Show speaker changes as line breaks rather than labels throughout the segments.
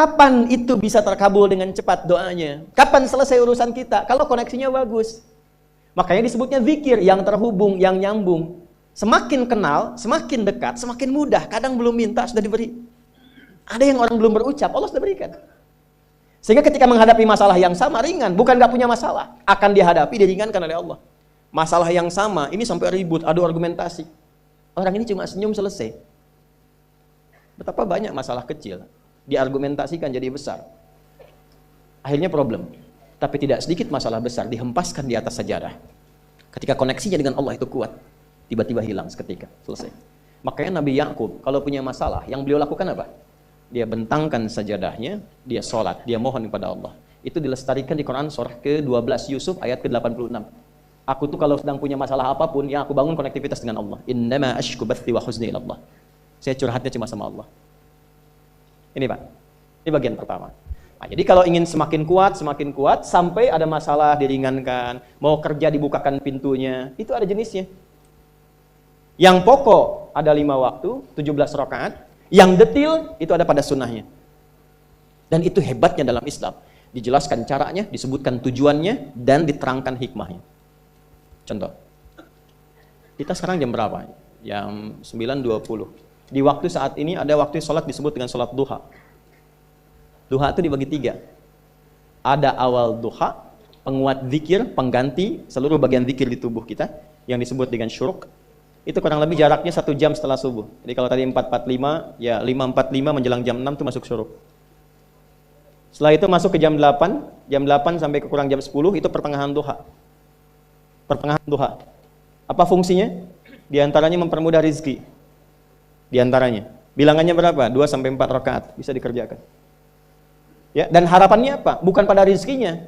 Kapan itu bisa terkabul dengan cepat doanya? Kapan selesai urusan kita? Kalau koneksinya bagus. Makanya disebutnya zikir, yang terhubung, yang nyambung. Semakin kenal, semakin dekat, semakin mudah. Kadang belum minta, sudah diberi. Ada yang orang belum berucap, Allah sudah berikan. Sehingga ketika menghadapi masalah yang sama, ringan. Bukan gak punya masalah. Akan dihadapi, diringankan oleh Allah. Masalah yang sama, ini sampai ribut, adu argumentasi. Orang ini cuma senyum, selesai. Betapa banyak masalah kecil diargumentasikan jadi besar. Akhirnya problem. Tapi tidak sedikit masalah besar dihempaskan di atas sajadah. Ketika koneksinya dengan Allah itu kuat, tiba-tiba hilang seketika, selesai. Makanya Nabi Yakub kalau punya masalah, yang beliau lakukan apa? Dia bentangkan sajadahnya, dia sholat, dia mohon kepada Allah. Itu dilestarikan di Quran surah ke-12 Yusuf ayat ke-86. Aku tuh kalau sedang punya masalah apapun, yang aku bangun konektivitas dengan Allah. Innama ashku bathi wa huzni ilallah. Saya curhatnya cuma sama Allah. Ini Pak, ini bagian pertama. Nah, jadi kalau ingin semakin kuat, sampai ada masalah diringankan, mau kerja dibukakan pintunya, itu ada jenisnya. Yang pokok ada 5 waktu, 17 rakaat, yang detil itu ada pada sunnahnya. Dan itu hebatnya dalam Islam. Dijelaskan caranya, disebutkan tujuannya, dan diterangkan hikmahnya. Contoh, kita sekarang jam berapa? Jam 9.20. Di waktu saat ini ada waktu sholat disebut dengan sholat duha. Duha itu dibagi 3. Ada awal duha, penguat zikir, pengganti seluruh bagian zikir di tubuh kita, yang disebut dengan syuruk. Itu kurang lebih jaraknya 1 jam setelah subuh. Jadi kalau tadi 4.45, ya 5.45 menjelang jam 6 itu masuk syuruk. Setelah itu masuk ke jam 8 sampai ke kurang jam 10 itu pertengahan duha. Pertengahan duha. Apa fungsinya? Di antaranya mempermudah rizki. Di antaranya. Bilangannya berapa? 2 sampai 4 rakaat bisa dikerjakan. Ya, dan harapannya apa? Bukan pada rizkinya.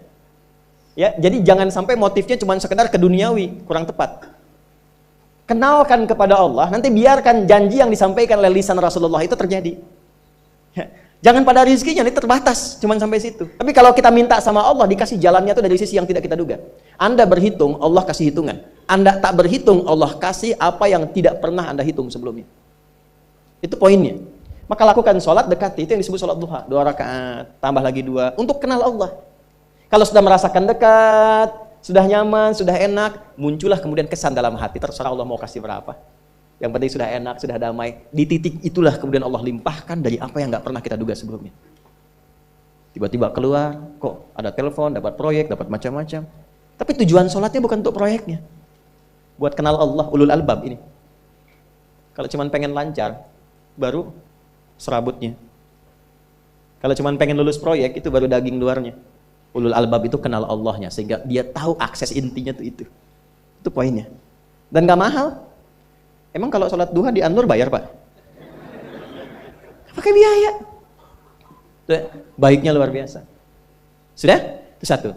Ya, jadi jangan sampai motifnya cuma sekedar ke duniawi, kurang tepat. Kenalkan kepada Allah, nanti biarkan janji yang disampaikan oleh lisan Rasulullah itu terjadi. Ya, jangan pada rizkinya, ini terbatas, cuma sampai situ. Tapi kalau kita minta sama Allah, dikasih jalannya itu dari sisi yang tidak kita duga. Anda berhitung, Allah kasih hitungan. Anda tak berhitung, Allah kasih apa yang tidak pernah Anda hitung sebelumnya. Itu poinnya. Maka lakukan sholat dekati, itu yang disebut sholat duha. 2 rakaat, tambah lagi 2, untuk kenal Allah. Kalau sudah merasakan dekat, sudah nyaman, sudah enak, muncullah kemudian kesan dalam hati, terserah Allah mau kasih berapa. Yang penting sudah enak, sudah damai. Di titik itulah kemudian Allah limpahkan dari apa yang gak pernah kita duga sebelumnya. Tiba-tiba keluar, kok ada telepon, dapat proyek, dapat macam-macam. Tapi tujuan sholatnya bukan untuk proyeknya. Buat kenal Allah, ulul albab ini. Kalau cuma pengen lancar, baru serabutnya. Kalau cuma pengen lulus proyek, itu baru daging luarnya. Ulul albab itu kenal Allahnya, sehingga dia tahu akses intinya tuh itu. Itu poinnya. Dan gak mahal. Emang kalau sholat duha di Anur bayar Pak? Pakai biaya. Baiknya luar biasa. Sudah? Itu satu.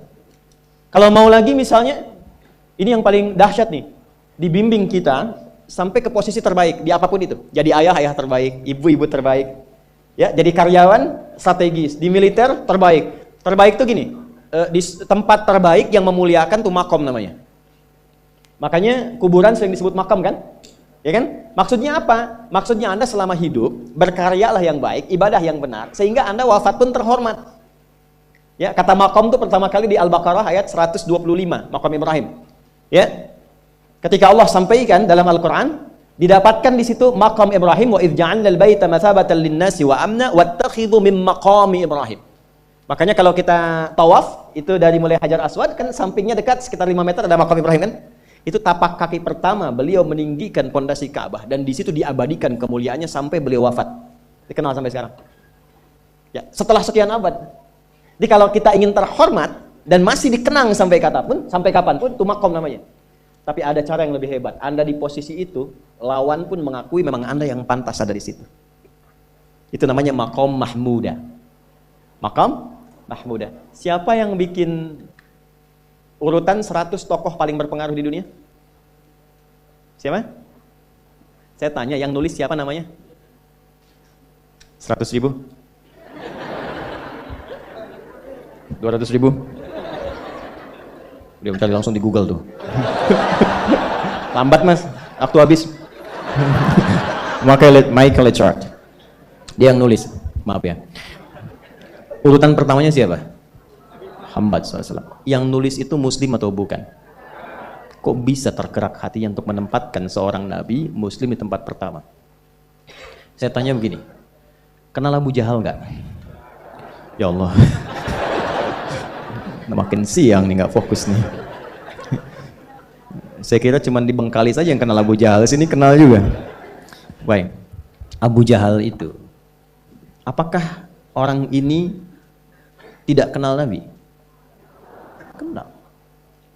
Kalau mau lagi misalnya, ini yang paling dahsyat nih. Dibimbing kita sampai ke posisi terbaik di apapun itu. Jadi ayah terbaik, ibu terbaik. Ya, jadi karyawan strategis, di militer terbaik. Terbaik tuh gini, di tempat terbaik yang memuliakan tuh makom namanya. Makanya kuburan sering disebut makam kan? Ya kan? Maksudnya apa? Maksudnya Anda selama hidup berkaryalah yang baik, ibadah yang benar, sehingga Anda wafat pun terhormat. Ya, kata makom itu pertama kali di Al-Baqarah ayat 125, makom Ibrahim. Ya. Ketika Allah sampaikan dalam Al-Qur'an, didapatkan di situ makom Ibrahim, wa idz ja'alnal baita matsabatan lin-nasi wa amna wattakhidhu min maqami Ibrahim. Makanya kalau kita tawaf, itu dari mulai Hajar Aswad, kan sampingnya dekat sekitar 5 meter ada makam Ibrahim kan? Itu tapak kaki pertama beliau meninggikan pondasi Ka'bah, dan di situ diabadikan kemuliaannya sampai beliau wafat. Dikenal sampai sekarang. Ya, setelah sekian abad. Jadi kalau kita ingin terhormat dan masih dikenang sampai kapanpun, itu makom namanya. Tapi ada cara yang lebih hebat. Anda di posisi itu, lawan pun mengakui memang Anda yang pantas ada di situ. Itu namanya makom mahmuda. Makom mahmuda. Siapa yang bikin urutan 100 tokoh paling berpengaruh di dunia? Siapa? Saya tanya, yang nulis siapa namanya? 100.000? 200.000? Udah mencari langsung di Google tuh. Lambat mas, waktu habis. Michael Richard. Dia yang nulis, maaf ya. Urutan pertamanya siapa? Muhammad SAW. Yang nulis itu muslim atau bukan? Kok bisa tergerak hatinya untuk menempatkan seorang nabi muslim di tempat pertama? Saya tanya begini, kenal Abu Jahal nggak? Ya Allah, makin siang nih, nggak fokus nih. Saya kira cuma di Bengkalis saja yang kenal Abu Jahal, sini kenal juga. Baik, Abu Jahal itu, apakah orang ini tidak kenal Nabi? Kenal.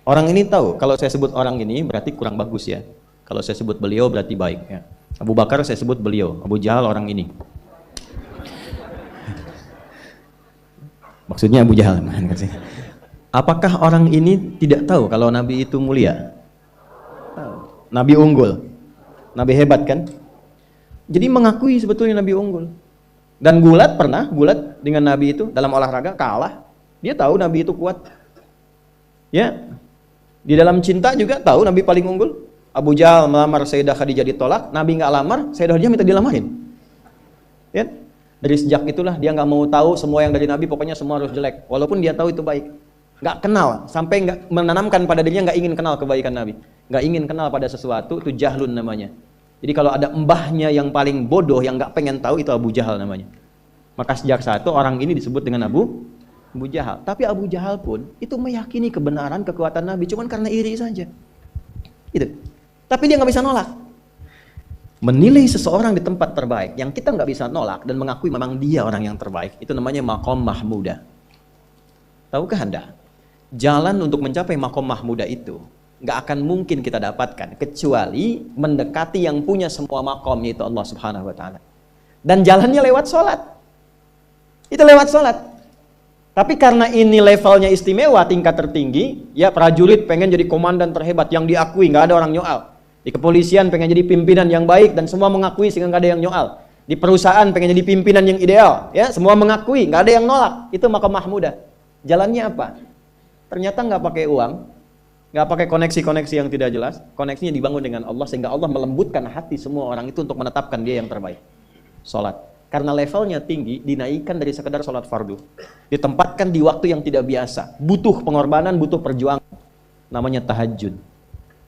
Orang ini tahu, kalau saya sebut orang ini berarti kurang bagus ya. Kalau saya sebut beliau berarti baik ya. Abu Bakar saya sebut beliau, Abu Jahal orang ini. Maksudnya Abu Jahal. Apakah orang ini tidak tahu kalau Nabi itu mulia? Nabi unggul, Nabi hebat kan? Jadi mengakui sebetulnya Nabi unggul. Dan gulat dengan Nabi itu dalam olahraga kalah. Dia tahu Nabi itu kuat. Ya, di dalam cinta juga tahu Nabi paling unggul. Abu Jahal melamar Sayyidah Khadijah ditolak, Nabi nggak lamar, Sayyidah Khadijah minta dilamarin. Ya, dari sejak itulah dia nggak mau tahu semua yang dari Nabi, pokoknya semua harus jelek. Walaupun dia tahu itu baik, nggak kenal, sampai nggak menanamkan pada dirinya nggak ingin kenal kebaikan Nabi, nggak ingin kenal pada sesuatu, itu jahlun namanya. Jadi kalau ada mbahnya yang paling bodoh yang nggak pengen tahu, itu Abu Jahal namanya. Maka sejak saat itu orang ini disebut dengan Abu Jahal. Tapi Abu Jahal pun itu meyakini kebenaran kekuatan Nabi, cuman karena iri saja. Gitu. Tapi dia nggak bisa nolak. Menilai seseorang di tempat terbaik yang kita nggak bisa nolak dan mengakui memang dia orang yang terbaik, itu namanya maqam mahmudah. Tahukah Anda? Jalan untuk mencapai maqam mahmudah itu nggak akan mungkin kita dapatkan kecuali mendekati yang punya semua maqam, yaitu Allah Subhanahu wa taala. Dan jalannya lewat sholat. Itu lewat sholat. Tapi karena ini levelnya istimewa, tingkat tertinggi, ya prajurit pengen jadi komandan terhebat yang diakui, nggak ada orang nyoal. Di kepolisian pengen jadi pimpinan yang baik dan semua mengakui sehingga nggak ada yang nyoal. Di perusahaan pengen jadi pimpinan yang ideal, ya semua mengakui, nggak ada yang nolak. Itu maqam mahmudah. Jalannya apa? Ternyata nggak pakai uang, nggak pakai koneksi-koneksi yang tidak jelas. Koneksinya dibangun dengan Allah sehingga Allah melembutkan hati semua orang itu untuk menetapkan dia yang terbaik. Sholat. Karena levelnya tinggi, dinaikkan dari sekedar sholat fardu. Ditempatkan di waktu yang tidak biasa. Butuh pengorbanan, butuh perjuangan. Namanya tahajud.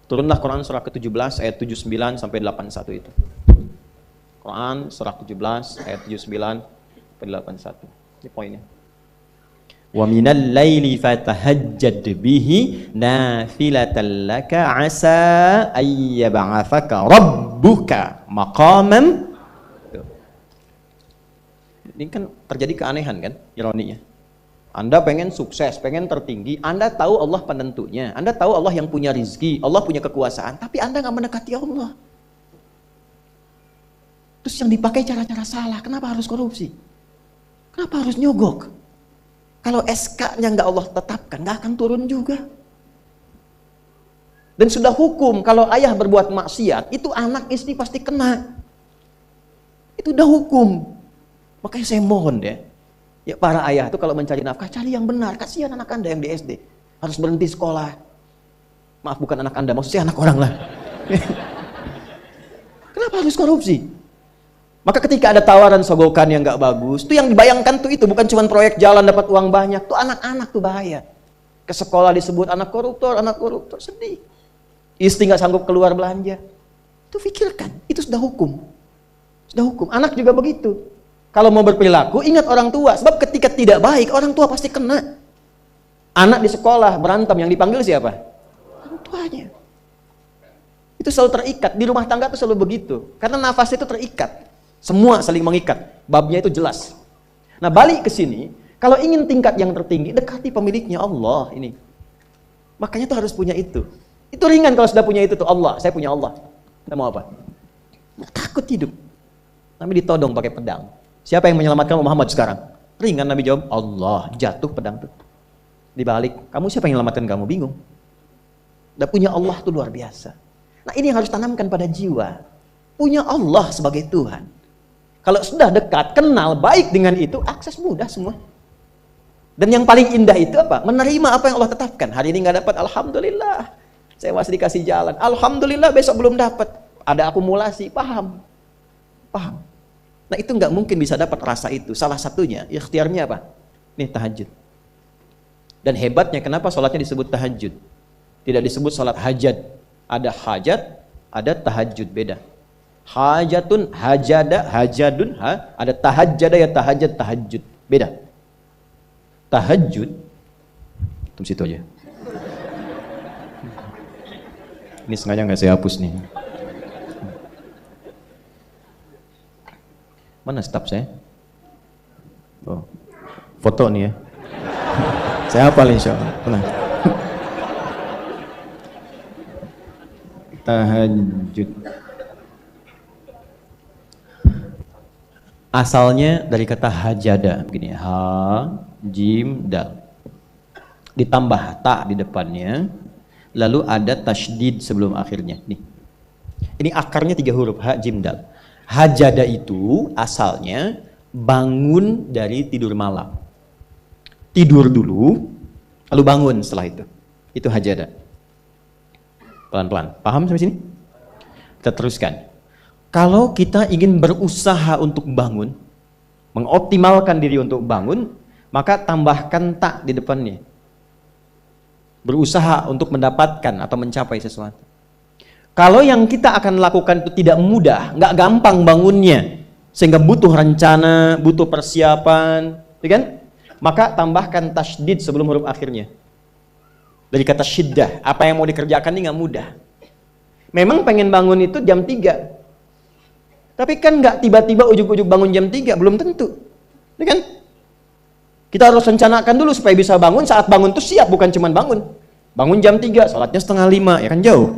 Turunlah Quran surah ke-17 ayat 79 sampai 81 itu. Quran surah ke-17 ayat 79 sampai 81. Ini poinnya. Wa minal laili fatahajjad bihi nafilatan laka asa ayyab'athaka rabbuka maqaman. Ini kan terjadi keanehan kan, ironinya. Anda pengen sukses, pengen tertinggi, Anda tahu Allah penentunya, Anda tahu Allah yang punya rizki, Allah punya kekuasaan, tapi Anda nggak mendekati Allah. Terus yang dipakai cara-cara salah, kenapa harus korupsi? Kenapa harus nyogok? Kalau SK-nya nggak Allah tetapkan, nggak akan turun juga. Dan sudah hukum, kalau ayah berbuat maksiat, itu anak istri pasti kena. Itu udah hukum. Makanya saya mohon deh, ya para ayah itu kalau mencari nafkah, cari yang benar. Kasihan anak Anda yang di SD harus berhenti sekolah. Maaf, bukan anak Anda, maksudnya anak orang lah. Kenapa harus korupsi? Maka ketika ada tawaran sogokan yang nggak bagus, tuh yang dibayangkan tuh itu bukan cuma proyek jalan dapat uang banyak, tuh anak-anak tuh bahaya. Ke sekolah disebut anak koruptor, sedih. Istri nggak sanggup keluar belanja. Itu pikirkan, itu sudah hukum. Sudah hukum. Anak juga begitu. Kalau mau berperilaku, ingat orang tua. Sebab ketika tidak baik, orang tua pasti kena. Anak di sekolah berantem, yang dipanggil siapa? Orang tuanya. Itu selalu terikat. Di rumah tangga itu selalu begitu. Karena nafas itu terikat. Semua saling mengikat. Babnya itu jelas. Nah, balik ke sini. Kalau ingin tingkat yang tertinggi, dekati pemiliknya Allah ini. Makanya tuh harus punya itu. Itu ringan kalau sudah punya itu tuh. Allah, saya punya Allah. Kita mau apa? Nggak takut hidup. Nabi ditodong pakai pedang. Siapa yang menyelamatkan Muhammad sekarang? Ringan Nabi jawab, Allah. Jatuh pedang tuh. Dibalik, kamu siapa yang menyelamatkan kamu? Bingung. Dan punya Allah tuh luar biasa. Nah ini yang harus tanamkan pada jiwa. Punya Allah sebagai Tuhan. Kalau sudah dekat, kenal, baik dengan itu, akses mudah semua. Dan yang paling indah itu apa? Menerima apa yang Allah tetapkan. Hari ini nggak dapat, alhamdulillah. Saya masih dikasih jalan. Alhamdulillah besok belum dapat. Ada akumulasi, paham. Paham. Nah itu nggak mungkin bisa dapat rasa itu. Salah satunya, ikhtiarnya apa? Nih tahajud. Dan hebatnya kenapa sholatnya disebut tahajud? Tidak disebut sholat hajat. Ada hajat, ada tahajud, beda. Hajatun, hajada, hajadun, ada tahajjada ya tahajat, tahajud, beda. Tahajud, tunggu situ aja. Ini sengaja nggak saya hapus nih. Mana staf saya? Oh, foto nih ya. Saya hafal insya Allah. Tenang. Tahajud. Asalnya dari kata hajada, begini, ha, jim, dal. Ditambah ta di depannya, lalu ada tasydid sebelum akhirnya. Nih. Ini akarnya 3 huruf, ha, jim, dal. Hajada itu asalnya bangun dari tidur malam. Tidur dulu, lalu bangun setelah itu. Itu hajada. Pelan-pelan. Paham sampai sini? Kita teruskan. Kalau kita ingin berusaha untuk bangun, mengoptimalkan diri untuk bangun, maka tambahkan tak di depannya. Berusaha untuk mendapatkan atau mencapai sesuatu. Kalau yang kita akan lakukan itu tidak mudah, nggak gampang bangunnya, sehingga butuh rencana, butuh persiapan, ya kan? Maka tambahkan tasydid sebelum huruf akhirnya. Dari kata syiddah, apa yang mau dikerjakan ini nggak mudah. Memang pengen bangun itu jam 3. Tapi kan nggak tiba-tiba ujuk-ujuk bangun jam 3, belum tentu. Ya kan? Kita harus rencanakan dulu supaya bisa bangun, saat bangun itu siap, bukan cuma bangun. Bangun jam 3, sholatnya 4:30, ya kan jauh.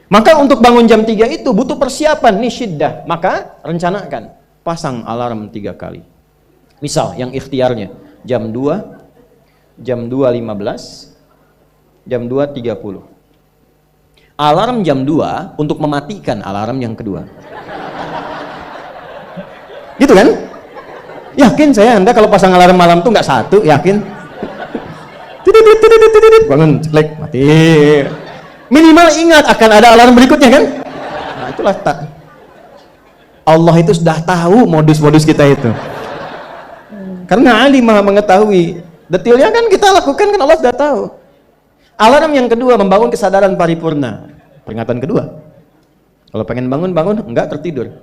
Maka untuk bangun jam 3 itu butuh persiapan, nih syiddah. Maka rencanakan, pasang alarm 3 kali. Misal yang ikhtiarnya jam 2, jam 2.15, jam 2.30. Alarm jam 2 untuk mematikan alarm yang kedua. Gitu kan? Yakin saya Anda kalau pasang alarm malam tuh nggak satu, yakin? Bangun, ceklek, mati. Minimal ingat akan ada alarm berikutnya kan? Nah itulah tak. Allah itu sudah tahu modus-modus kita itu. Karena alim maha mengetahui. Detailnya kan kita lakukan kan Allah sudah tahu. Alarm yang kedua membangun kesadaran paripurna. Peringatan kedua. Kalau pengen bangun, enggak tertidur.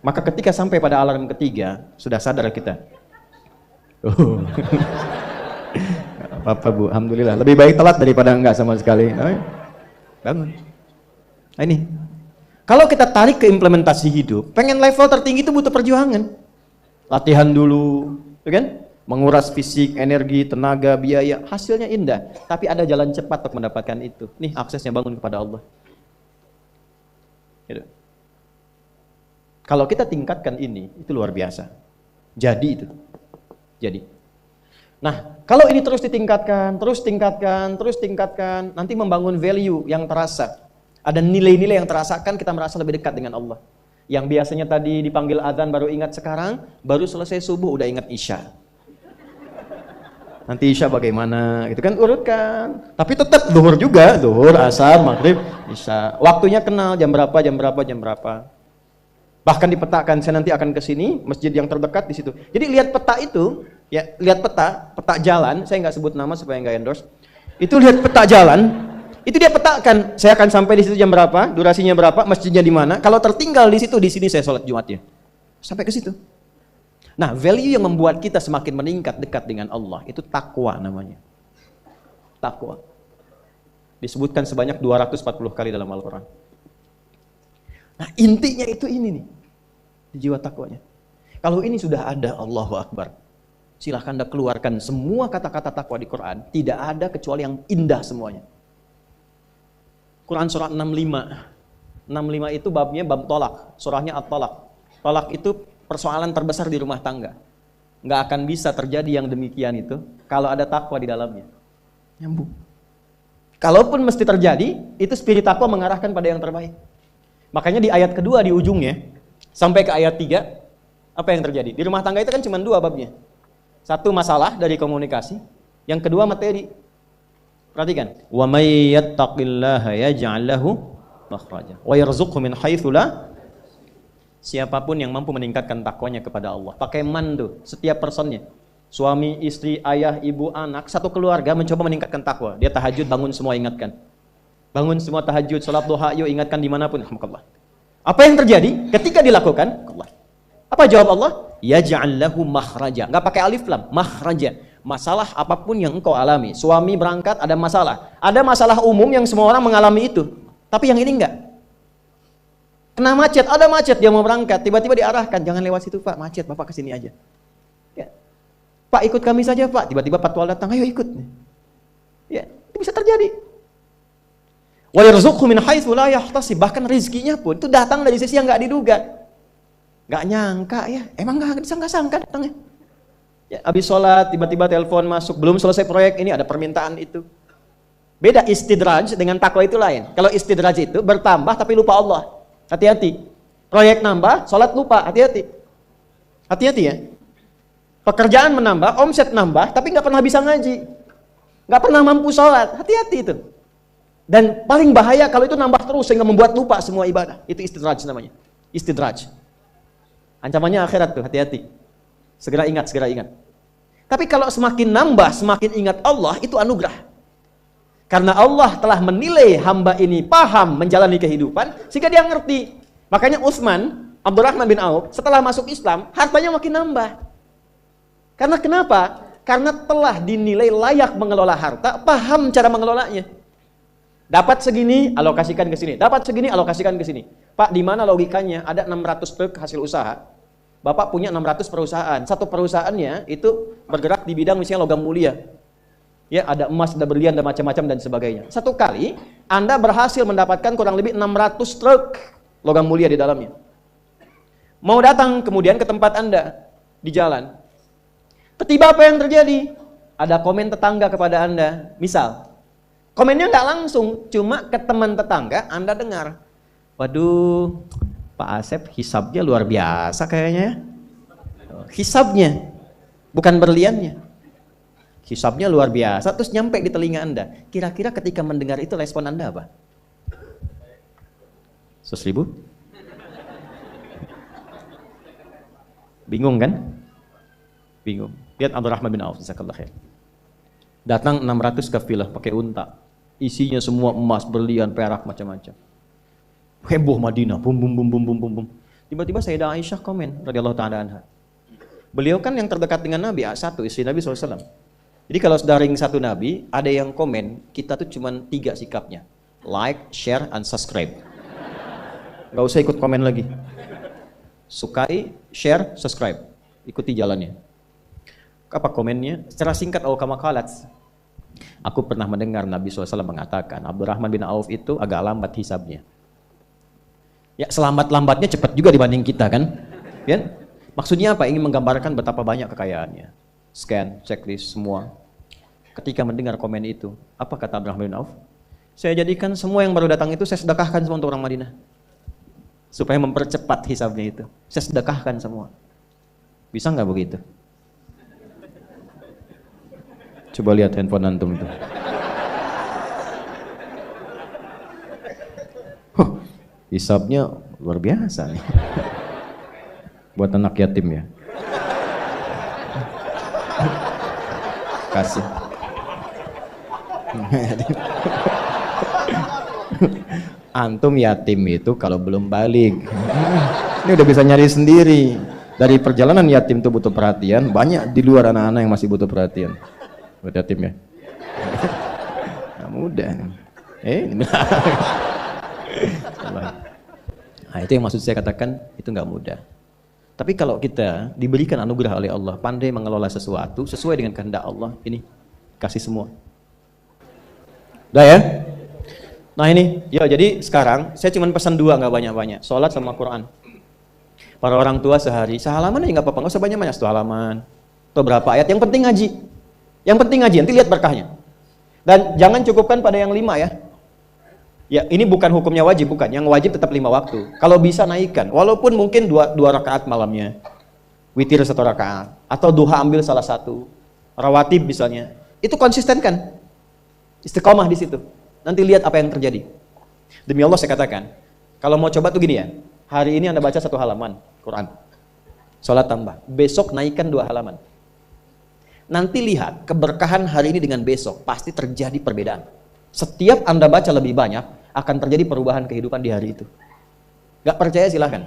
Maka ketika sampai pada alarm ketiga, sudah sadar kita. Oh. Apa-apa Bu, alhamdulillah. Lebih baik telat daripada enggak sama sekali. Bangun. Nah ini. Kalau kita tarik ke implementasi hidup, pengen level tertinggi itu butuh perjuangan. Latihan dulu, ya kan? Menguras fisik, energi, tenaga, biaya, hasilnya indah. Tapi ada jalan cepat untuk mendapatkan itu. Nih aksesnya bangun kepada Allah. Gitu. Kalau kita tingkatkan ini, itu luar biasa. Jadi itu. Jadi. Nah, kalau ini terus ditingkatkan, nanti membangun value yang terasa. Ada nilai-nilai yang terasakan, kita merasa lebih dekat dengan Allah. Yang biasanya tadi dipanggil azan baru ingat sekarang, baru selesai subuh udah ingat isya. Nanti isya bagaimana, gitu kan, urutkan. Tapi tetap zuhur juga, zuhur, asar, maghrib, isya. Waktunya kenal, jam berapa. Bahkan dipetakan, saya nanti akan ke sini, masjid yang terdekat di situ. Jadi lihat peta itu, ya lihat peta jalan, saya nggak sebut nama supaya nggak endorse. Itu lihat peta jalan, itu dia petakan, saya akan sampai di situ jam berapa, durasinya berapa, masjidnya di mana. Kalau tertinggal di situ, di sini saya sholat Jumatnya. Sampai ke situ. Nah, value yang membuat kita semakin meningkat dekat dengan Allah itu takwa namanya. Takwa. Disebutkan sebanyak 240 kali dalam Al-Quran. Nah, intinya itu ini nih. Di jiwa takwanya. Kalau ini sudah ada, Allahu Akbar. Silahkan Anda keluarkan semua kata-kata takwa di Quran. Tidak ada kecuali yang indah semuanya. Quran surah 65. 65 itu babnya bab tolak. Surahnya At-Tolak. Tolak itu persoalan terbesar di rumah tangga. Nggak akan bisa terjadi yang demikian itu kalau ada takwa di dalamnya. Nyambung. Kalaupun mesti terjadi, itu spirit takwa mengarahkan pada yang terbaik. Makanya di ayat kedua di ujungnya, sampai ke ayat 3, apa yang terjadi? Di rumah tangga itu kan cuma 2 babnya. Satu masalah dari komunikasi, yang kedua materi. Perhatikan. Wa may yattaqillaha yaj'al lahu makhraja wa yarzuqhu min haitsu la. Siapapun yang mampu meningkatkan takwanya kepada Allah, pakai man tuh, setiap personnya. Suami, istri, ayah, ibu, anak, satu keluarga mencoba meningkatkan takwa. Dia tahajud, bangun semua ingatkan. Bangun semua tahajud, salat duha, yuk ingatkan dimanapun. Alhamdulillah. Apa yang terjadi ketika dilakukan? Apa jawab Allah? Yaj'al lahu makhraja. Enggak pakai alif lam, makhraja. Masalah apapun yang engkau alami. Suami berangkat ada masalah. Ada masalah umum yang semua orang mengalami itu. Tapi yang ini enggak. Kena macet, ada macet dia mau berangkat, tiba-tiba diarahkan, jangan lewat situ Pak, macet, Bapak kesini aja. Ya. Pak ikut kami saja Pak, tiba-tiba patwal datang, ayo ikut. Ya, itu bisa terjadi. Wa yarzuqhu min haitsu la yahtasib, bahkan rezekinya pun itu datang dari sisi yang enggak diduga. Enggak nyangka ya, emang enggak disangka-sangka datangnya. Ya, habis sholat tiba-tiba telepon masuk, belum selesai proyek ini ada permintaan itu. Beda istidraj dengan takwa itu lain. Kalau istidraj itu bertambah tapi lupa Allah. Hati-hati. Proyek nambah, sholat lupa, hati-hati. Hati-hati ya. Pekerjaan menambah, omset nambah, tapi nggak pernah bisa ngaji. Nggak pernah mampu sholat, hati-hati itu. Dan paling bahaya kalau itu nambah terus sehingga membuat lupa semua ibadah. Itu istidraj namanya. Istidraj. Ancamannya akhirat tuh, hati-hati. Segera ingat, segera ingat. Tapi kalau semakin nambah, semakin ingat Allah, itu anugerah. Karena Allah telah menilai hamba ini paham menjalani kehidupan, sehingga dia ngerti. Makanya Utsman, Abdurrahman bin Auf, setelah masuk Islam, hartanya makin nambah. Karena kenapa? Karena telah dinilai layak mengelola harta, paham cara mengelolanya. Dapat segini, alokasikan ke sini. Dapat segini, alokasikan ke sini. Pak, di mana logikanya? Ada 600 truk hasil usaha. Bapak punya 600 perusahaan. Satu perusahaannya itu bergerak di bidang misalnya logam mulia. Ya, ada emas, ada berlian, ada macam-macam dan sebagainya. Satu kali, Anda berhasil mendapatkan kurang lebih 600 truk logam mulia di dalamnya. Mau datang kemudian ke tempat Anda di jalan. Tiba apa yang terjadi? Ada komen tetangga kepada Anda. Misal, komennya nggak langsung, cuma ke teman tetangga Anda dengar. Waduh, Pak Asep hisabnya luar biasa kayaknya. Hisabnya, bukan berliannya. Hisabnya luar biasa, terus nyampe di telinga Anda. Kira-kira ketika mendengar itu respon Anda apa? 100.000? Bingung kan? Bingung. Lihat Abdurrahman bin Auf, jazakallahu khair. Datang 600 kafilah pakai unta. Isinya semua emas, berlian, perak, macam-macam. Heboh Madinah, bum bum bum bum bum bum bum. Tiba-tiba Sayyidah Aisyah komen radhiyallahu taala anha. Beliau kan yang terdekat dengan Nabi, satu istri Nabi SAW. Jadi kalau daring satu Nabi, ada yang komen, kita tuh cuma 3 sikapnya. Like, share, and subscribe. Gak usah ikut komen lagi. Sukai, share, subscribe. Ikuti jalannya. Apa komennya? Secara singkat, kama qalat. Aku pernah mendengar Nabi SAW mengatakan, Abdurrahman bin Auf itu agak lambat hisabnya. Ya, selambat-lambatnya cepat juga dibanding kita kan? Ya? Maksudnya apa? Ingin menggambarkan betapa banyak kekayaannya. Scan, checklist, semua. Ketika mendengar komen itu, apa kata Abdurrahman bin Auf? Saya jadikan semua yang baru datang itu saya sedekahkan semua untuk orang Madinah. Supaya mempercepat hisabnya itu. Saya sedekahkan semua. Bisa nggak begitu? Coba lihat handphone antum itu. Hisabnya luar biasa nih. Buat anak yatim ya. Kasih. Antum yatim itu kalau belum balik. Ini udah bisa nyari sendiri. Dari perjalanan yatim itu butuh perhatian. Banyak di luar anak-anak yang masih butuh perhatian. Buat yatim ya. Nah, mudah. Nah, itu yang maksud saya katakan itu nggak mudah. Tapi kalau kita diberikan anugerah oleh Allah, pandai mengelola sesuatu sesuai dengan kehendak Allah, ini kasih semua. Udah ya? Nah ini, ya jadi sekarang saya cuma pesan 2 nggak banyak-banyak, sholat sama Quran. Para orang tua sehari sehalaman aja nggak apa-apa, nggak usah banyak-banyak, 1 halaman atau berapa ayat. Yang penting ngaji. Yang penting ngaji, nanti lihat berkahnya. Dan jangan cukupkan pada yang 5 ya. Ya, ini bukan hukumnya wajib, bukan. Yang wajib tetap 5 waktu. Kalau bisa naikkan, walaupun mungkin 2 rakaat malamnya. Witir 1 rakaat. Atau duha ambil salah satu. Rawatib misalnya. Itu konsisten kan? Istiqomah di situ. Nanti lihat apa yang terjadi. Demi Allah saya katakan, kalau mau coba tuh gini ya. Hari ini Anda baca 1 halaman Quran. Sholat tambah. Besok naikkan 2 halaman. Nanti lihat keberkahan hari ini dengan besok pasti terjadi perbedaan. Setiap Anda baca lebih banyak akan terjadi perubahan kehidupan di hari itu. Gak percaya silahkan.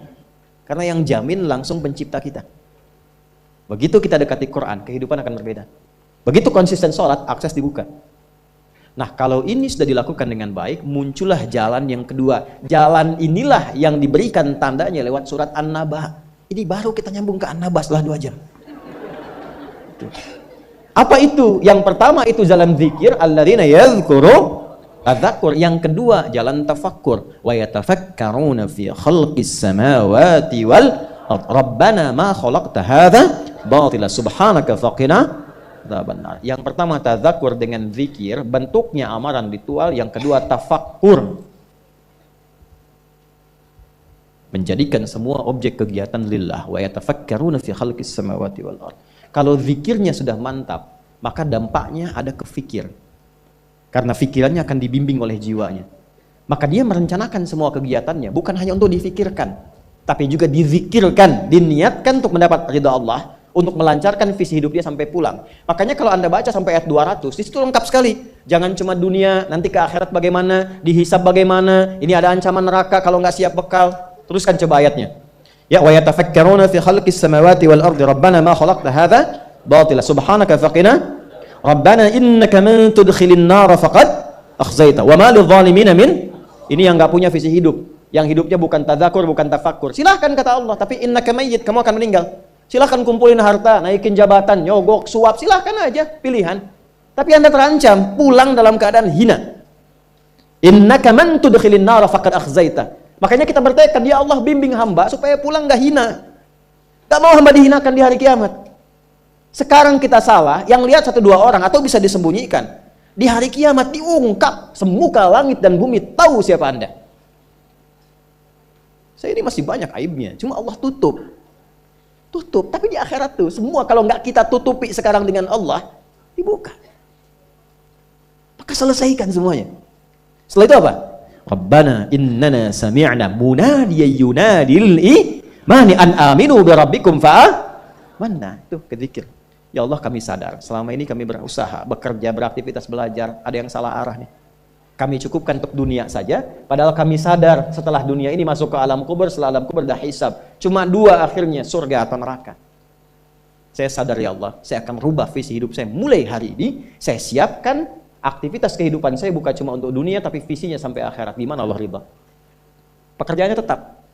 Karena yang jamin langsung pencipta kita. Begitu kita dekati Quran, kehidupan akan berbeda. Begitu konsisten sholat, akses dibuka. Nah, kalau ini sudah dilakukan dengan baik, muncullah jalan yang kedua. Jalan inilah yang diberikan tandanya lewat surat An-Naba. Ini baru kita nyambung ke An-Naba setelah 2 jam. Apa itu? Yang pertama itu jalan zikir, alladzina yadhkuru tadzakur. Yang kedua jalan tafakkur, wa yatafakkaruna fi khalqis samawati wal ard. Rabbana ma khalaqta hadza batila subhanaka faqina. Yang pertama tadzakur dengan zikir, bentuknya amaran ritual. Yang kedua tafakkur, menjadikan semua objek kegiatan lillah. Wa yatafakkaruna fi khalqis samawati wal ard. Kalau zikirnya sudah mantap, maka dampaknya ada ke fikir. Karena fikirannya akan dibimbing oleh jiwanya. Maka dia merencanakan semua kegiatannya bukan hanya untuk difikirkan, tapi juga dizikirkan, diniatkan untuk mendapat ridha Allah, untuk melancarkan visi hidup dia sampai pulang. Makanya kalau Anda baca sampai ayat 200, di situ lengkap sekali. Jangan cuma dunia, nanti ke akhirat bagaimana, dihisab bagaimana, ini ada ancaman neraka kalau nggak siap bekal. Teruskan coba ayatnya. Ya, wa yatafakkaruna fi khalqis samawati wal ardi rabbana ma khalaqta hadza batila subhanaka faqina rabbana innaka man tudkhilin nar faqad akhzaita wa ma lidh-dhalimin min. Ini yang nggak punya visi hidup, yang hidupnya bukan tadzakur, bukan tafakkur. Silahkan kata Allah, tapi innaka mayyit, kamu akan meninggal. Silahkan kumpulin harta, naikin jabatan, nyogok, suap, silahkan aja, pilihan. Tapi Anda terancam pulang dalam keadaan hina. Innaka man tudkhilin nar faqad akhzaita. Makanya kita bertekad, ya Allah bimbing hamba supaya pulang gak hina. Gak mau hamba dihinakan di hari kiamat. Sekarang kita salah, yang lihat 1-2 orang atau bisa disembunyikan. Di hari kiamat diungkap, semuka langit dan bumi tahu siapa Anda. Saya ini masih banyak aibnya, cuma Allah tutup. Tapi di akhirat tuh semua kalau nggak kita tutupi sekarang dengan Allah, dibuka. Maka selesaikan semuanya. Setelah itu apa? Rabbana innana sami'na munadiyan yunadi lil imani an aminu bi rabbikum fa'amanna. Itu kezikir. Ya Allah, kami sadar selama ini kami berusaha, bekerja, beraktivitas, belajar, ada yang salah arah nih. Kami cukupkan untuk dunia saja, padahal kami sadar setelah dunia ini masuk ke alam kubur, setelah alam kubur dah hisab. Cuma 2 akhirnya, surga atau neraka. Saya sadar ya Allah, saya akan rubah visi hidup saya mulai hari ini. Saya siapkan aktivitas kehidupan saya bukan cuma untuk dunia, tapi visinya sampai akhirat. Gimana Allah ridha? Pekerjaannya tetap.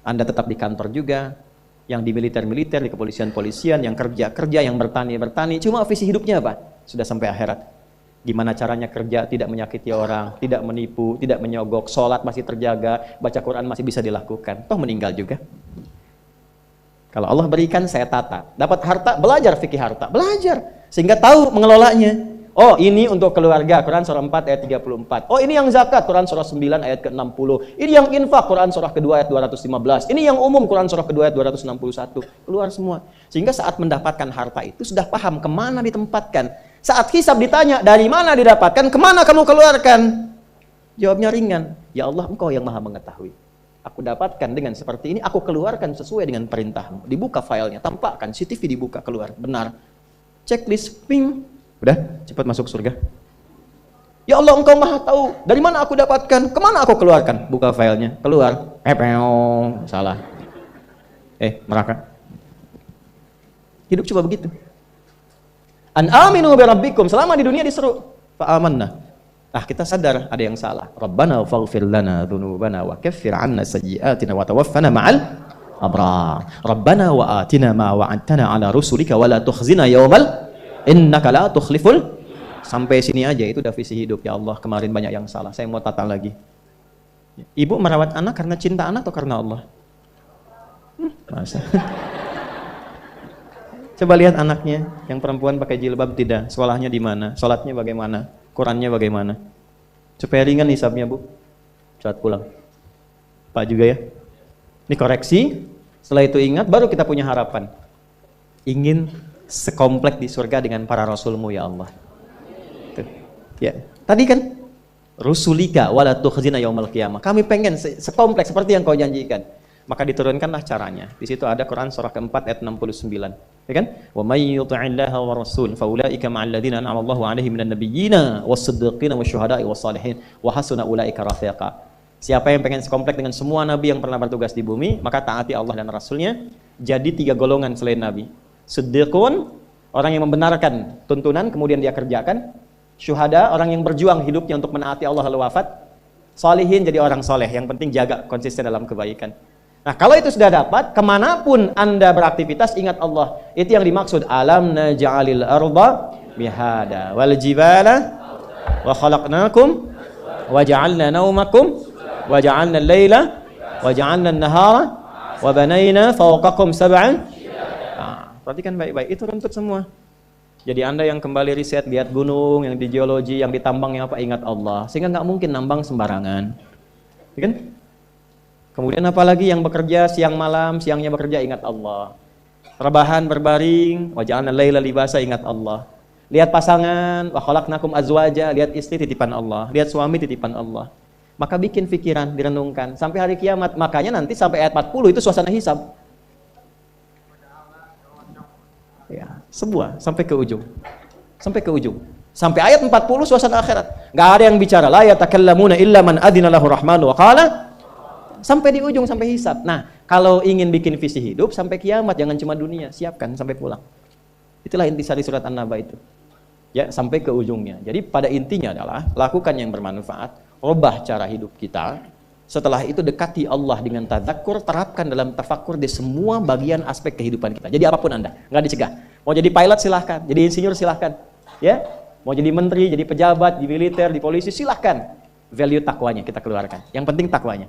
Anda tetap di kantor juga, yang di militer-militer, di kepolisian-polisian, yang kerja-kerja, yang bertani-bertani. Cuma visi hidupnya apa? Sudah sampai akhirat. Gimana caranya kerja tidak menyakiti orang, tidak menipu, tidak menyogok, sholat masih terjaga, baca Quran masih bisa dilakukan. Toh meninggal juga. Kalau Allah berikan, saya tata. Dapat harta, belajar fikih harta. Belajar. Sehingga tahu mengelolanya. Oh, ini untuk keluarga, Quran surah 4 ayat 34. Oh, ini yang zakat, Quran surah 9 ayat ke-60. Ini yang infak, Quran surah kedua ayat 215. Ini yang umum, Quran surah kedua ayat 261. Keluar semua. Sehingga saat mendapatkan harta itu sudah paham kemana ditempatkan. Saat hisab ditanya, dari mana didapatkan, kemana kamu keluarkan? Jawabnya ringan. Ya Allah, Engkau yang maha mengetahui. Aku dapatkan dengan seperti ini, aku keluarkan sesuai dengan perintahmu. Dibuka filenya, tampakkan, CCTV dibuka, keluar. Benar. Checklist, ping. Udah, cepat masuk surga. Ya Allah, Engkau maha tahu. Dari mana aku dapatkan? Kemana aku keluarkan? Buka filenya, keluar. Salah. Neraka. Hidup coba begitu. An aminu bi rabbikum. Selama di dunia diseru fa'amanna. Kita sadar ada yang salah. Rabbana faghfir lana dzunubana wa kaffir 'anna sayyi'atina wa tawaffana ma'al abrar. Rabbana wa atina ma wa'adtana 'ala rusulika wa la tukhzina yawmal innaka la tukhliful. Sampai sini aja itu udah visi hidup. Ya Allah, kemarin banyak yang salah, saya mau tata lagi. Ibu merawat anak karena cinta anak atau karena Allah? Masa? Coba lihat anaknya, yang perempuan pakai jilbab tidak, sekolahnya di mana, sholatnya bagaimana, Qurannya bagaimana. Supaya ringan hisabnya, Bu. Saat pulang. Pak juga ya. Ini koreksi, setelah itu ingat, baru kita punya harapan. Ingin sekomplek di surga dengan para rasulmu ya Allah. Tuh. Ya. Tadi kan rusulika wala tukhzina yaumal qiyamah. Kami pengen sekomplek seperti yang kau janjikan. Maka diturunkanlah caranya. Di situ ada Quran surah keempat ayat 69. Ya kan? Wa may yuti'illaha wa rasul fa ulaika ma'al ladzina an'ama Allahu 'alaihim minan nabiyyina was-siddiqina wasyuhada'i was-salihin wa hasuna ulaika rafiqa. Siapa yang pengen sekomplek dengan semua nabi yang pernah bertugas di bumi, maka taati Allah dan Rasulnya. Jadi 3 golongan selain nabi. Siddiqun, orang yang membenarkan tuntunan kemudian dia kerjakan. Syuhada, orang yang berjuang hidupnya untuk menaati Allah lalu wafat. Salihin, jadi orang soleh, yang penting jaga konsisten dalam kebaikan. Nah, kalau itu sudah dapat, kemanapun Anda beraktivitas, ingat Allah. Itu yang dimaksud. Alam naj'alil arda mihada wal jibala wa khalaqnakum wa ja'alna naumakum wa ja'alna al-laila wa ja'alna an-nahara wa banayna fawqakum sab'an. Nah, perhatikan baik-baik. Itu runtut semua. Jadi Anda yang kembali riset, lihat gunung, yang di geologi, yang ditambang, yang apa, ingat Allah. Sehingga nggak mungkin nambang sembarangan. Ya kan? Kemudian apalagi yang bekerja siang malam, siangnya bekerja, ingat Allah. Rebahan berbaring, wa ja'alna laila libasa, ingat Allah. Lihat pasangan, wa khalaqnakum azwaja, lihat istri titipan Allah, lihat suami titipan Allah. Maka bikin pikiran, direnungkan sampai hari kiamat. Makanya nanti sampai ayat 40 itu suasana hisab. Ya, sebuah sampai ke ujung. Sampai ke ujung. Sampai ayat 40 suasana akhirat. Enggak ada yang bicara, la yatakallamuna illa man adzina lahu rahmanu wa qala. Sampai di ujung, sampai hisab. Nah, kalau ingin bikin visi hidup sampai kiamat, jangan cuma dunia, siapkan sampai pulang. Itulah intisari surat An-Naba itu. Ya, sampai ke ujungnya. Jadi pada intinya adalah lakukan yang bermanfaat, rubah cara hidup kita. Setelah itu dekati Allah dengan tadzakkur, terapkan dalam tafakkur di semua bagian aspek kehidupan kita. Jadi apapun Anda, nggak dicegah. Mau jadi pilot silahkan, jadi insinyur silahkan. Ya, mau jadi menteri, jadi pejabat, di militer, di polisi silahkan. Value takwanya kita keluarkan. Yang penting takwanya.